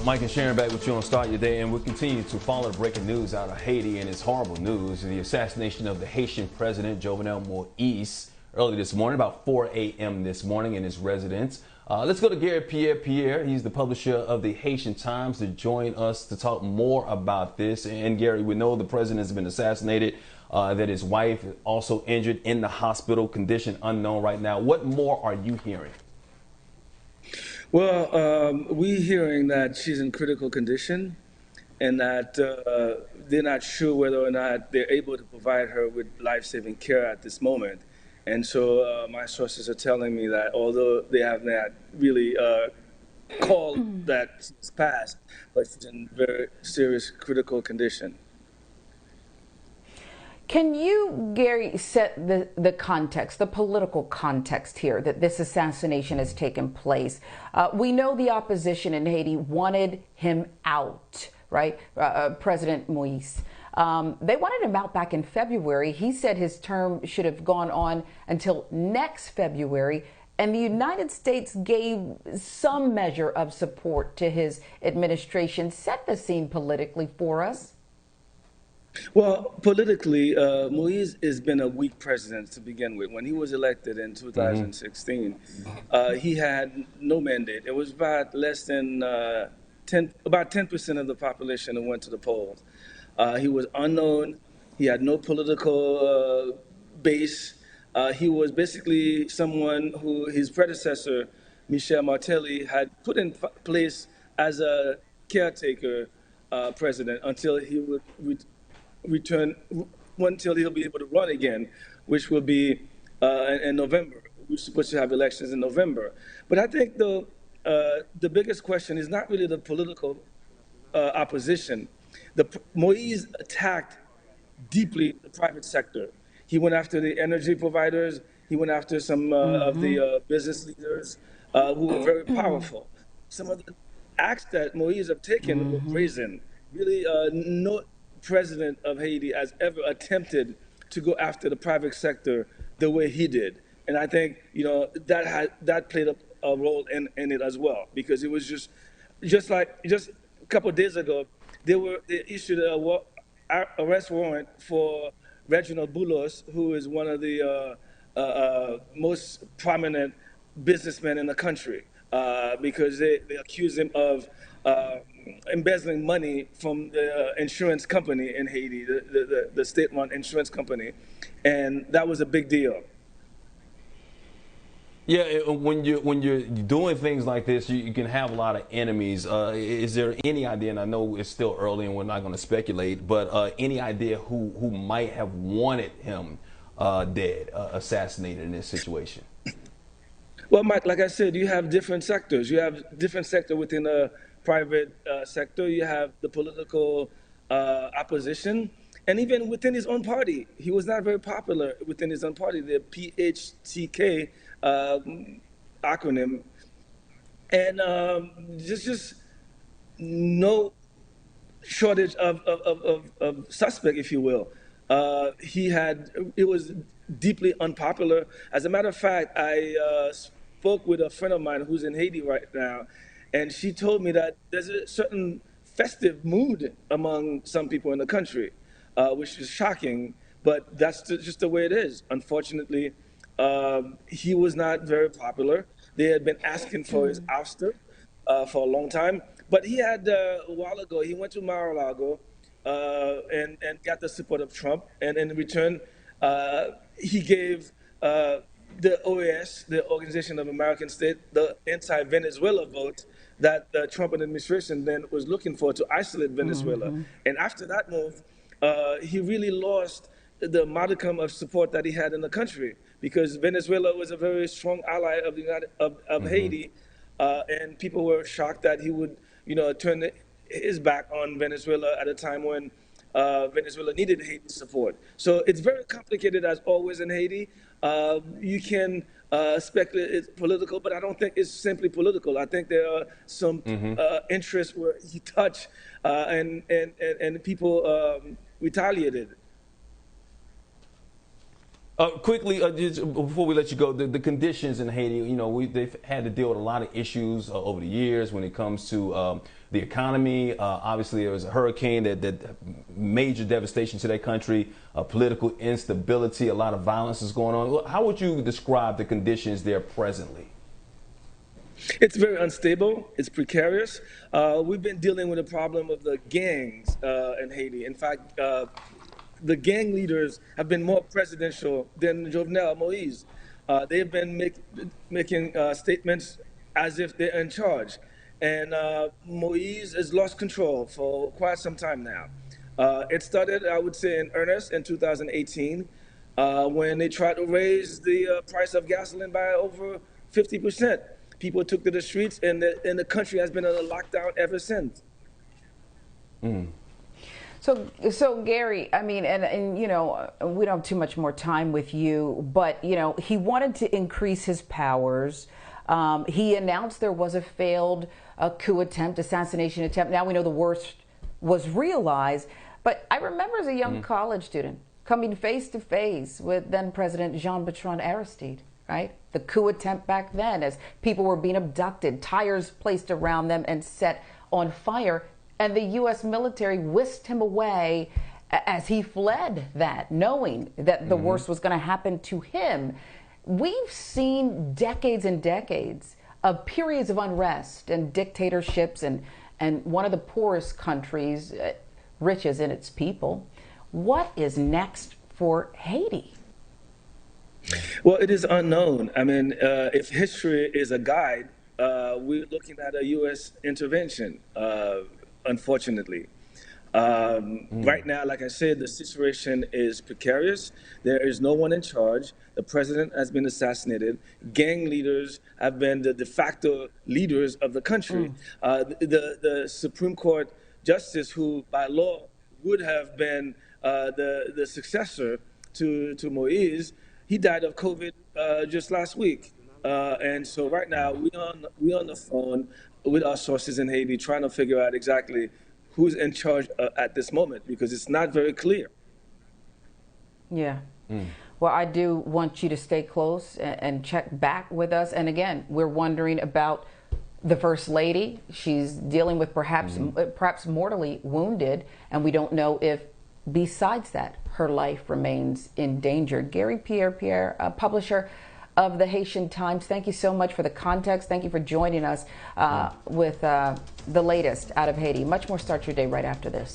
Mike and Sharon back with you on Start Your Day, and we'll continue to follow the breaking news out of Haiti, and it's horrible news. The assassination of the Haitian President Jovenel Moïse early this morning, about 4 a.m. this morning in his residence. Let's go to Garry Pierre-Pierre. He's the publisher of the Haitian Times to join us to talk more about this. And Garry, we know the president has been assassinated, that his wife is also injured in the hospital, condition unknown right now. What more are you hearing? Well, we're hearing that she's in critical condition and that they're not sure whether or not they're able to provide her with life-saving care at this moment. And so my sources are telling me that although they have not really called that she's passed, but she's in very serious critical condition. Can you, Garry, set the context, the political context here that this assassination has taken place? We know the opposition in Haiti wanted him out, right? President Moïse. They wanted him out back in February. He said his term should have gone on until next February. And the United States gave some measure of support to his administration. Set the scene politically for us. Well, politically, Moïse has been a weak president to begin with. When he was elected in 2016, he had no mandate. It was about less than about 10% of the population who went to the polls. He was unknown. He had no political base. He was basically someone who his predecessor, Michel Martelly, had put in place as a caretaker president until he would return, until he'll be able to run again, which will be in November. We're supposed to have elections in November. But I think the biggest question is not really the political opposition. Moïse attacked deeply the private sector. He went after the energy providers. He went after some of the business leaders who were very powerful. Some of the acts that Moïse have taken were brazen. Really, no president of Haiti has ever attempted to go after the private sector the way he did. And I think, that played a role in it as well, because it was just a couple of days ago, they issued a arrest warrant for Reginald Boulos, who is one of the most prominent businessmen in the country, because they accuse him of embezzling money from the insurance company in Haiti, the state-run insurance company, and that was a big deal. Yeah, when you're doing things like this, you can have a lot of enemies. Is there any idea, and I know it's still early and we're not going to speculate, but any idea who might have wanted him dead, assassinated in this situation? Well, Mike, like I said, you have different sectors. You have different sector within the private sector. You have the political opposition. And even within his own party, he was not very popular within his own party, the PHTK acronym. And just no shortage of suspect, if you will. It was deeply unpopular. As a matter of fact, I spoke with a friend of mine who's in Haiti right now, and she told me that there's a certain festive mood among some people in the country, which is shocking, but that's just the way it is. Unfortunately, he was not very popular. They had been asking for his ouster for a long time, but he had, a while ago, he went to Mar-a-Lago and got the support of Trump, and in return, he gave the OAS, the Organization of American States, the anti-Venezuela vote that the Trump administration then was looking for to isolate Venezuela. And after that move, he really lost the modicum of support that he had in the country, because Venezuela was a very strong ally of the Haiti, and people were shocked that he would, turn his back on Venezuela at a time when Venezuela needed Haiti's support. So it's very complicated, as always in Haiti. You can speculate it's political, but I don't think it's simply political. I think there are some interests where he touched and people retaliated. Quickly, just before we let you go, the conditions in Haiti, you know, they've had to deal with a lot of issues over the years when it comes to the economy. Obviously, there was a hurricane that major devastation to their country, political instability, a lot of violence is going on. How would you describe the conditions there presently? It's very unstable. It's precarious. We've been dealing with the problem of the gangs in Haiti. In fact, the gang leaders have been more presidential than Jovenel Moïse. They've been making statements as if they're in charge. And Moïse has lost control for quite some time now. It started, I would say, in earnest in 2018 when they tried to raise the price of gasoline by over 50%. People took to the streets, and the country has been on a lockdown ever since. Mm. So Garry, I mean, and you know, we don't have too much more time with you, but you know, he wanted to increase his powers. He announced there was a failed coup attempt, assassination attempt. Now we know the worst was realized. But I remember as a young college student coming face to face with then President Jean-Bertrand Aristide, right? The coup attempt back then, as people were being abducted, tires placed around them and set on fire. And the U.S. military whisked him away as he fled that, knowing that the worst was going to happen to him. We've seen decades and decades of periods of unrest and dictatorships and one of the poorest countries, rich as in its people. What is next for Haiti? Well, it is unknown. I mean, if history is a guide, we're looking at a U.S. intervention, unfortunately. Right now, like I said, the situation is precarious. There is no one in charge. The president has been assassinated. Gang leaders have been the de facto leaders of the country. The Supreme Court justice, who by law would have been the successor to Moïse, he died of COVID just last week. And so right now we're on the phone with our sources in Haiti trying to figure out exactly who's in charge at this moment, because it's not very clear. Yeah. Well, I do want you to stay close and check back with us. And again, we're wondering about the First Lady. She's dealing with perhaps mortally wounded, and we don't know if, besides that, her life remains in danger. Garry Pierre-Pierre, publisher of the Haitian Times, thank you so much for the context. Thank you for joining us with the latest out of Haiti. Much more. Start your day right after this.